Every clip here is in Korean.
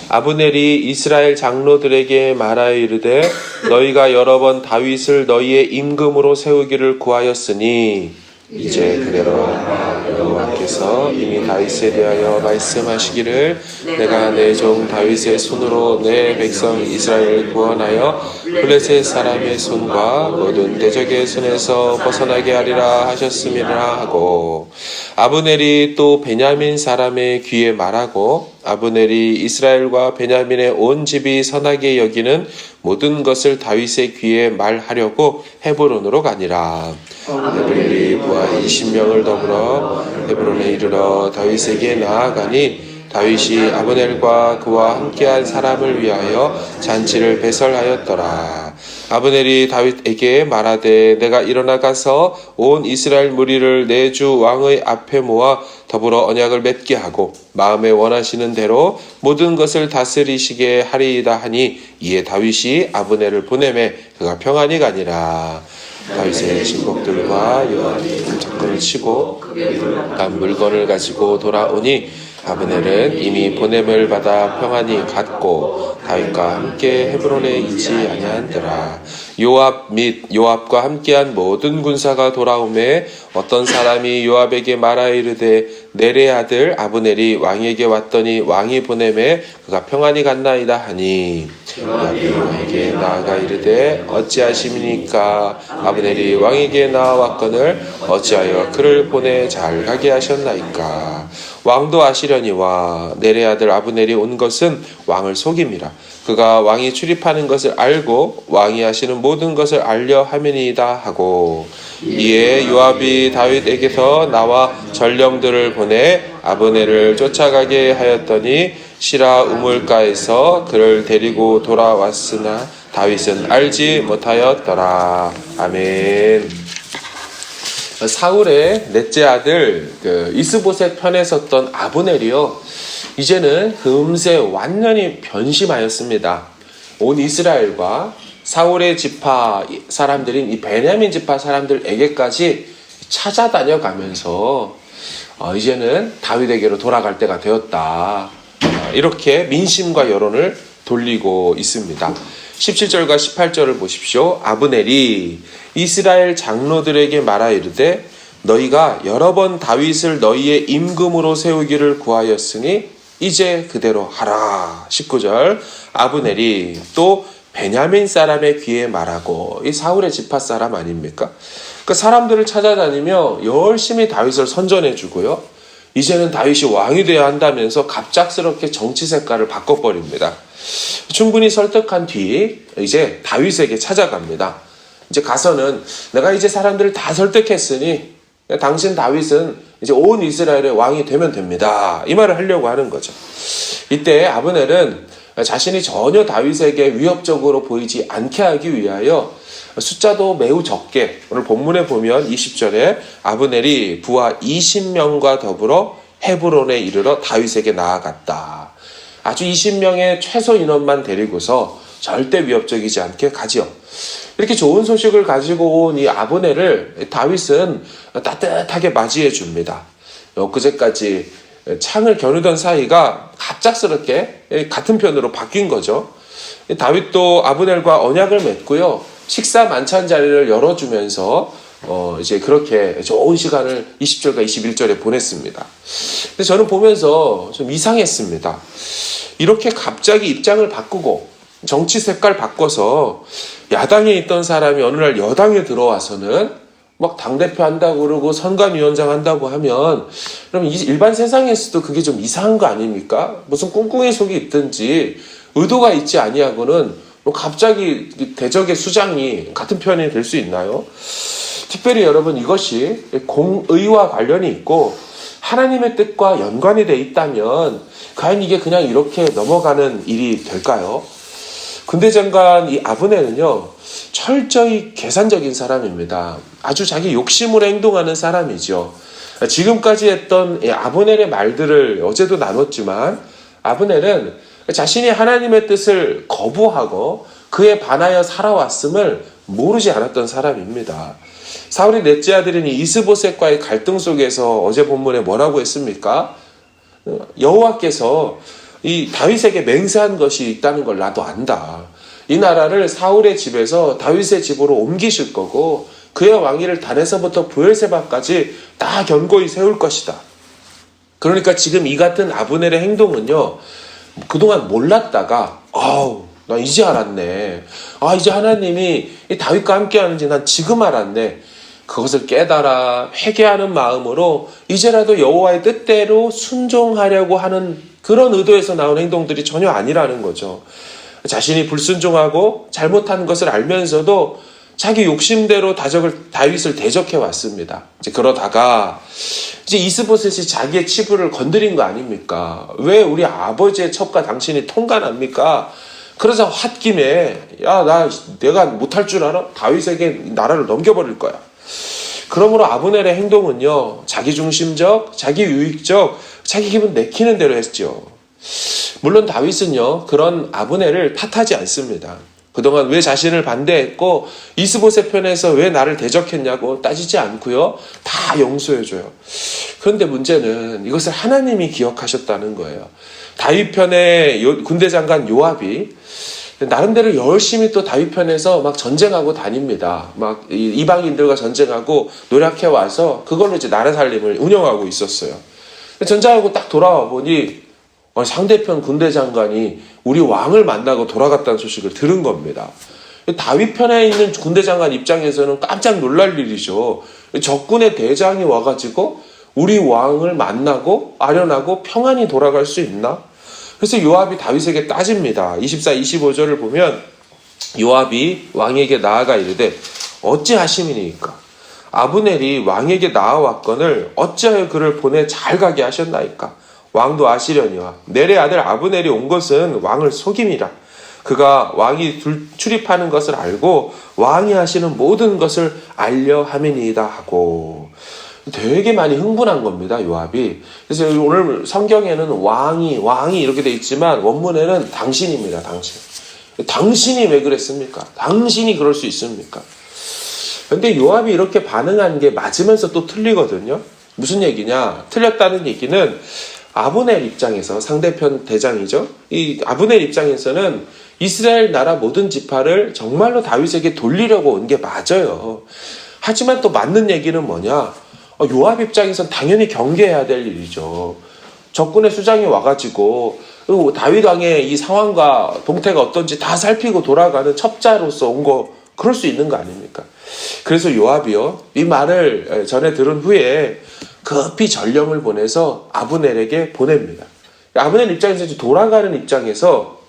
아브넬이 이스라엘 장로들에게 말하여 이르되 너희가 여러 번 다윗을 너희의 임금으로 세우기를 구하였으니 이제 그대로 여호와께서 이미 다윗에 대하여 말씀하시기를 내가 내 종 다윗의 손으로 내 백성 이스라엘을 구원하여 블레셋 사람의 손과 모든 대적의 손에서 벗어나게 하리라 하셨음이라 하고, 아브넬이 또 베냐민 사람의 귀에 말하고 아브넬이 이스라엘과 베냐민의 온 집이 선하게 여기는 모든 것을 다윗의 귀에 말하려고 헤브론으로 가니라. 아브넬이 부하 20명을 더불어 헤브론에 이르러 다윗에게 나아가니 다윗이 아브넬과 그와 함께한 사람을 위하여 잔치를 배설하였더라. 아브넬이 다윗에게 말하되 내가 일어나 가서 온 이스라엘 무리를 내 주 왕의 앞에 모아 더불어 언약을 맺게 하고 마음에 원하시는 대로 모든 것을 다스리시게 하리이다 하니, 이에 다윗이 아브넬을 보내매 그가 평안히 가니라. 다윗의 신복들과 요압이 접근을 치고 간 물건을 가지고 돌아오니 아브넬은 이미 보냄을 받아 평안히 갔고 다윗과 함께 헤브론에 있지 아니한더라. 요압 및 요압과 함께한 모든 군사가 돌아오매 어떤 사람이 요압에게 말하여 이르되 넬의 아들 아브넬이 왕에게 왔더니 왕이 보내매 그가 평안히 갔나이다 하니, 요압이 왕에게 나아가 이르되 어찌하심이니까? 아브넬이 왕에게 나아왔거늘 어찌하여 그를 보내 잘 가게 하셨나이까? 왕도 아시려니와 넬의 아들 아브넬이 온 것은 왕을 속임이라. 그가 왕이 출입하는 것을 알고 왕이 하시는 모든 것을 알려 함이니이다 하고, 이에 요압이 다윗에게서 나와 전령들을 보내 아브넬을 쫓아가게 하였더니 시라 우물가에서 그를 데리고 돌아왔으나 다윗은 알지 못하였더라. 아멘. 사울의 넷째 아들 이스보셋 편에 섰던 아브넬이요, 이제는 금세 완전히 변심하였습니다. 온 이스라엘과 사울의 지파 사람들인 이 베냐민 지파 사람들에게까지 찾아다녀가면서 이제는 다윗에게로 돌아갈 때가 되었다, 이렇게 민심과 여론을 돌리고 있습니다. 17절과 18절을 보십시오. 아브넬이 이스라엘 장로들에게 말하 이르되 너희가 여러 번 다윗을 너희의 임금으로 세우기를 구하였으니 이제 그대로 하라. 19절. 아브넬이 또 베냐민 사람의 귀에 말하고, 이 사울의 지파 사람 아닙니까? 그 사람들을 찾아다니며 열심히 다윗을 선전해 주고요, 이제는 다윗이 왕이 되어야 한다면서 갑작스럽게 정치 색깔을 바꿔버립니다. 충분히 설득한 뒤 이제 다윗에게 찾아갑니다. 이제 가서는 내가 이제 사람들을 다 설득했으니 당신 다윗은 이제 온 이스라엘의 왕이 되면 됩니다, 이 말을 하려고 하는 거죠. 이때 아브넬은 자신이 전혀 다윗에게 위협적으로 보이지 않게 하기 위하여 숫자도 매우 적게, 오늘 본문에 보면 20절에 아브넬이 부하 20명과 더불어 헤브론에 이르러 다윗에게 나아갔다. 아주 20명의 최소 인원만 데리고서 절대 위협적이지 않게 가지요. 이렇게 좋은 소식을 가지고 온 이 아브넬을 다윗은 따뜻하게 맞이해 줍니다. 엊그제까지 창을 겨누던 사이가 갑작스럽게 같은 편으로 바뀐 거죠. 다윗도 아브넬과 언약을 맺고요, 식사 만찬 자리를 열어주면서 이제 그렇게 좋은 시간을 20절과 21절에 보냈습니다. 근데 저는 보면서 좀 이상했습니다. 이렇게 갑자기 입장을 바꾸고 정치 색깔 바꿔서 야당에 있던 사람이 어느 날 여당에 들어와서는 막 당대표 한다고 그러고 선관위원장 한다고 하면, 그럼 일반 세상에서도 그게 좀 이상한 거 아닙니까? 무슨 꿍꿍이 속이 있든지 의도가 있지 아니하고는 갑자기 대적의 수장이 같은 편이 될 수 있나요? 특별히 여러분, 이것이 공의와 관련이 있고 하나님의 뜻과 연관이 돼 있다면 과연 이게 그냥 이렇게 넘어가는 일이 될까요? 군대 장관 이 아브넬은요, 철저히 계산적인 사람입니다. 아주 자기 욕심으로 행동하는 사람이죠. 지금까지 했던 아브넬의 말들을 어제도 나눴지만, 아브넬은 자신이 하나님의 뜻을 거부하고 그에 반하여 살아왔음을 모르지 않았던 사람입니다. 사울의 넷째 아들인 이스보셋과의 갈등 속에서 어제 본문에 뭐라고 했습니까? 여호와께서 이 다윗에게 맹세한 것이 있다는 걸 나도 안다. 이 나라를 사울의 집에서 다윗의 집으로 옮기실 거고 그의 왕위를 단에서부터 브엘세바까지 다 견고히 세울 것이다. 그러니까 지금 이 같은 아브넬의 행동은요, 그동안 몰랐다가 나 이제 알았네. 이제 하나님이 이 다윗과 함께 하는지 난 지금 알았네. 그것을 깨달아 회개하는 마음으로 이제라도 여호와의 뜻대로 순종하려고 하는 그런 의도에서 나온 행동들이 전혀 아니라는 거죠. 자신이 불순종하고 잘못한 것을 알면서도 자기 욕심대로 다윗을 대적해 왔습니다. 이제 그러다가 이제 이스보셋이 자기의 치부를 건드린 거 아닙니까? 왜 우리 아버지의 첩과 당신이 통관합니까? 그러자 홧김에 내가 못할 줄 알아? 다윗에게 나라를 넘겨버릴 거야. 그러므로 아브넬의 행동은요, 자기중심적, 자기유익적, 자기 기분 내키는 대로 했죠. 물론 다윗은요, 그런 아브넬을 탓하지 않습니다. 그동안 왜 자신을 반대했고 이스보셋 편에서 왜 나를 대적했냐고 따지지 않고요, 다 용서해줘요. 그런데 문제는 이것을 하나님이 기억하셨다는 거예요. 다윗 편의 군대 장관 요압이 나름대로 열심히 또 다윗 편에서 막 전쟁하고 다닙니다. 막 이방인들과 전쟁하고 노력해 와서 그걸로 이제 나라 살림을 운영하고 있었어요. 전쟁하고 딱 돌아와 보니 상대편 군대 장관이 우리 왕을 만나고 돌아갔다는 소식을 들은 겁니다. 다윗 편에 있는 군대 장관 입장에서는 깜짝 놀랄 일이죠. 적군의 대장이 와가지고 우리 왕을 만나고 아련하고 평안히 돌아갈 수 있나? 그래서 요압이 다윗에게 따집니다. 24, 25절을 보면 요압이 왕에게 나아가 이르되 어찌하심이니까 아브넬이 왕에게 나아왔거늘 어찌하여 그를 보내 잘 가게 하셨나이까? 왕도 아시려니와 넬의 아들 아브넬이 온 것은 왕을 속임이라. 그가 왕이 출입하는 것을 알고 왕이 하시는 모든 것을 알려 함이니이다 하고, 되게 많이 흥분한 겁니다, 요압이. 그래서 오늘 성경에는 왕이 이렇게 돼 있지만 원문에는 당신입니다, 당신. 당신이 왜 그랬습니까? 당신이 그럴 수 있습니까? 근데 요압이 이렇게 반응한 게 맞으면서 또 틀리거든요. 무슨 얘기냐? 틀렸다는 얘기는 아브넬 입장에서, 상대편 대장이죠. 이 아브넬 입장에서는 이스라엘 나라 모든 지파를 정말로 다윗에게 돌리려고 온 게 맞아요. 하지만 또 맞는 얘기는 뭐냐? 요압 입장에선 당연히 경계해야 될 일이죠. 적군의 수장이 와가지고 다윗 왕의 이 상황과 동태가 어떤지 다 살피고 돌아가는 첩자로서 온 거, 그럴 수 있는 거 아닙니까? 그래서 요압이요, 이 말을 전해 들은 후에 급히 전령을 보내서 아브넬에게 보냅니다. 아브넬 입장에서 돌아가는 입장에서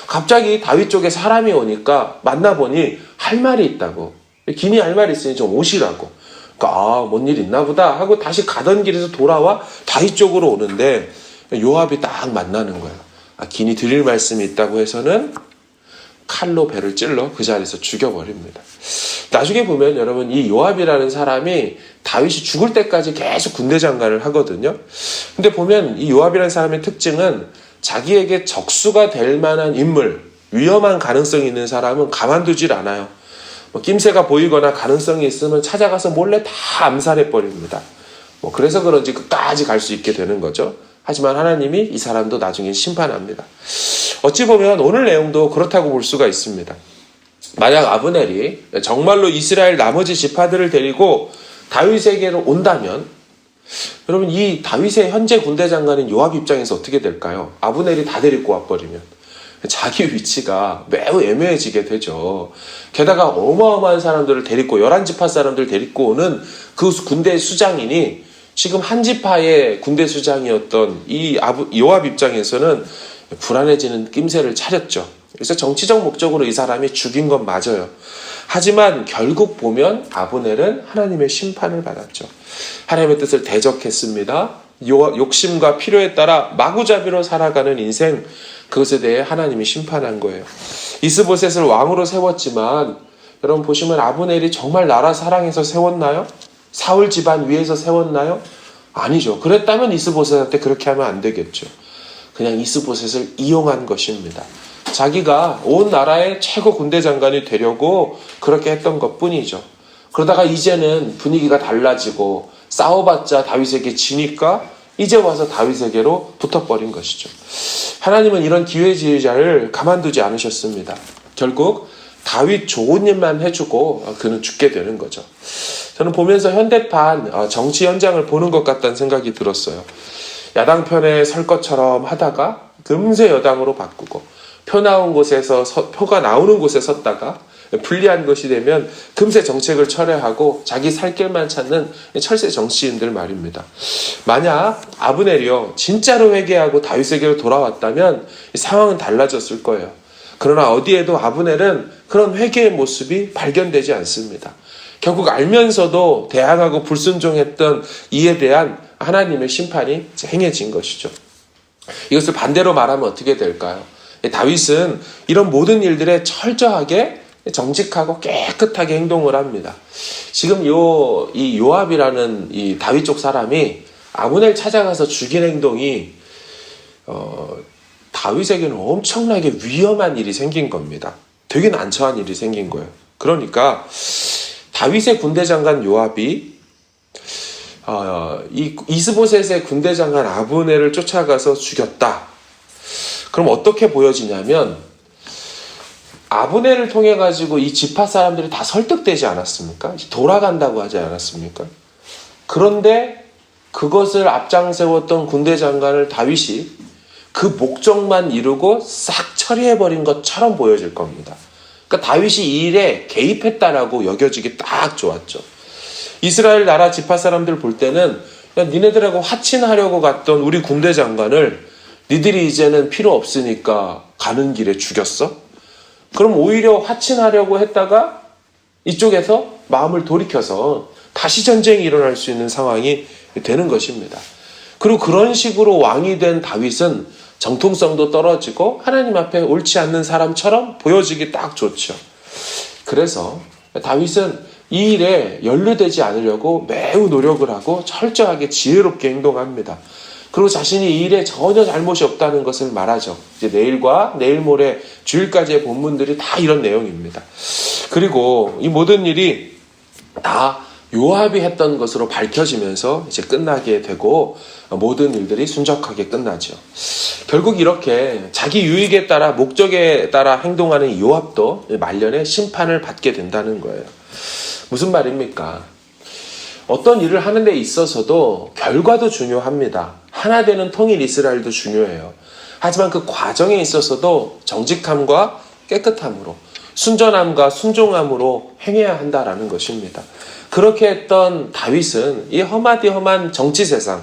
갑자기 다윗 쪽에 사람이 오니까 만나보니 할 말이 있다고. 기니 할 말이 있으니 좀 오시라고. 그러니까 뭔 일 있나 보다 하고 다시 가던 길에서 돌아와 다윗 쪽으로 오는데 요압이 딱 만나는 거예요. 기니 드릴 말씀이 있다고 해서는 칼로 배를 찔러 그 자리에서 죽여버립니다. 나중에 보면 여러분, 이 요압이라는 사람이 다윗이 죽을 때까지 계속 군대 장관을 하거든요. 근데 보면 이 요압이라는 사람의 특징은 자기에게 적수가 될 만한 인물, 위험한 가능성이 있는 사람은 가만두질 않아요. 낌새가 보이거나 가능성이 있으면 찾아가서 몰래 다 암살해버립니다. 그래서 그런지 끝까지 갈 수 있게 되는 거죠. 하지만 하나님이 이 사람도 나중에 심판합니다. 어찌 보면 오늘 내용도 그렇다고 볼 수가 있습니다. 만약 아브넬이 정말로 이스라엘 나머지 지파들을 데리고 다윗에게로 온다면, 여러분, 이 다윗의 현재 군대 장관인 요압 입장에서 어떻게 될까요? 아브넬이 다 데리고 와버리면 자기 위치가 매우 애매해지게 되죠. 게다가 어마어마한 사람들을 데리고, 11지파 사람들을 데리고 오는 그 군대 수장이니 지금 한 지파의 군대 수장이었던 이 요압 입장에서는 불안해지는 낌새를 차렸죠. 그래서 정치적 목적으로 이 사람이 죽인 건 맞아요. 하지만 결국 보면 아브넬은 하나님의 심판을 받았죠. 하나님의 뜻을 대적했습니다. 욕심과 필요에 따라 마구잡이로 살아가는 인생, 그것에 대해 하나님이 심판한 거예요. 이스보셋을 왕으로 세웠지만 여러분 보시면 아브넬이 정말 나라 사랑해서 세웠나요? 사울 집안 위에서 세웠나요? 아니죠. 그랬다면 이스보셋한테 그렇게 하면 안 되겠죠. 그냥 이스보셋을 이용한 것입니다. 자기가 온 나라의 최고 군대 장관이 되려고 그렇게 했던 것뿐이죠. 그러다가 이제는 분위기가 달라지고 싸워봤자 다윗에게 지니까 이제 와서 다윗에게로 붙어버린 것이죠. 하나님은 이런 기회주의자를 가만두지 않으셨습니다. 결국 다윗 좋은 일만 해주고 그는 죽게 되는 거죠. 저는 보면서 현대판 정치 현장을 보는 것 같다는 생각이 들었어요. 야당 편에 설 것처럼 하다가 금세 여당으로 바꾸고 표가 나오는 곳에 섰다가 불리한 것이 되면 금세 정책을 철회하고 자기 살 길만 찾는 철새 정치인들 말입니다. 만약 아브넬이요 진짜로 회개하고 다윗에게로 돌아왔다면 상황은 달라졌을 거예요. 그러나 어디에도 아브넬은 그런 회개의 모습이 발견되지 않습니다. 결국 알면서도 대항하고 불순종했던 이에 대한 하나님의 심판이 행해진 것이죠. 이것을 반대로 말하면 어떻게 될까요? 다윗은 이런 모든 일들에 철저하게 정직하고 깨끗하게 행동을 합니다. 지금 이 요압이라는 이 다윗 쪽 사람이 아브넬 찾아가서 죽인 행동이 다윗에게는 엄청나게 위험한 일이 생긴 겁니다. 되게 난처한 일이 생긴 거예요. 그러니까 다윗의 군대 장관 요압이 이 이스보셋의 군대 장관 아브넬을 쫓아가서 죽였다. 그럼 어떻게 보여지냐면 아브넬을 통해 가지고 이 지파 사람들이 다 설득되지 않았습니까? 돌아간다고 하지 않았습니까? 그런데 그것을 앞장세웠던 군대 장관을 다윗이 그 목적만 이루고 싹 처리해버린 것처럼 보여질 겁니다. 그러니까 다윗이 이 일에 개입했다라고 여겨지기 딱 좋았죠. 이스라엘 나라 지파 사람들 볼 때는 야, 니네들하고 화친하려고 갔던 우리 군대 장관을 니들이 이제는 필요 없으니까 가는 길에 죽였어? 그럼 오히려 화친하려고 했다가 이쪽에서 마음을 돌이켜서 다시 전쟁이 일어날 수 있는 상황이 되는 것입니다. 그리고 그런 식으로 왕이 된 다윗은 정통성도 떨어지고 하나님 앞에 옳지 않는 사람처럼 보여지기 딱 좋죠. 그래서 다윗은 이 일에 연루되지 않으려고 매우 노력을 하고 철저하게 지혜롭게 행동합니다. 그리고 자신이 이 일에 전혀 잘못이 없다는 것을 말하죠. 이제 내일과 내일 모레 주일까지의 본문들이 다 이런 내용입니다. 그리고 이 모든 일이 다 요압이 했던 것으로 밝혀지면서 이제 끝나게 되고 모든 일들이 순적하게 끝나죠. 결국 이렇게 자기 유익에 따라 목적에 따라 행동하는 요압도 말년에 심판을 받게 된다는 거예요. 무슨 말입니까? 어떤 일을 하는 데 있어서도 결과도 중요합니다. 하나 되는 통일 이스라엘도 중요해요. 하지만 그 과정에 있어서도 정직함과 깨끗함으로 순전함과 순종함으로 행해야 한다라는 것입니다. 그렇게 했던 다윗은 이 험한 정치 세상,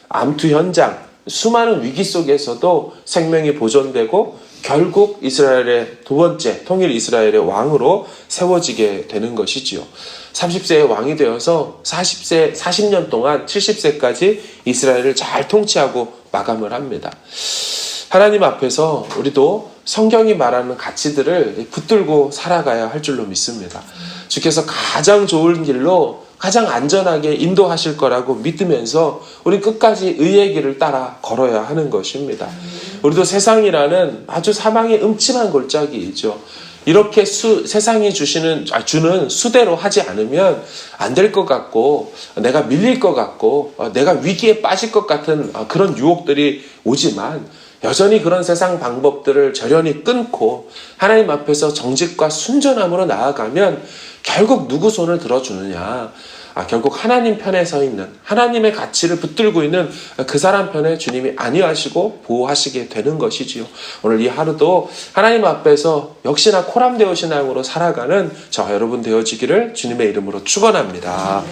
암투 현장, 수많은 위기 속에서도 생명이 보존되고 결국 이스라엘의 두 번째 통일 이스라엘의 왕으로 세워지게 되는 것이지요. 30세의 왕이 되어서 40년 동안 70세까지 이스라엘을 잘 통치하고 마감을 합니다. 하나님 앞에서 우리도 성경이 말하는 가치들을 붙들고 살아가야 할 줄로 믿습니다. 주께서 가장 좋은 길로 가장 안전하게 인도하실 거라고 믿으면서 우리 끝까지 의의 길을 따라 걸어야 하는 것입니다. 우리도 세상이라는 아주 사망의 음침한 골짜기이죠. 이렇게 세상이 주는 수대로 하지 않으면 안 될 것 같고 내가 밀릴 것 같고 내가 위기에 빠질 것 같은 그런 유혹들이 오지만 여전히 그런 세상 방법들을 저련히 끊고 하나님 앞에서 정직과 순전함으로 나아가면 결국 누구 손을 들어주느냐? 결국 하나님 편에 서 있는 하나님의 가치를 붙들고 있는 그 사람 편에 주님이 안위하시고 보호하시게 되는 것이지요. 오늘 이 하루도 하나님 앞에서 역시나 코람데오 신앙으로 살아가는 저와 여러분 되어지기를 주님의 이름으로 축원합니다.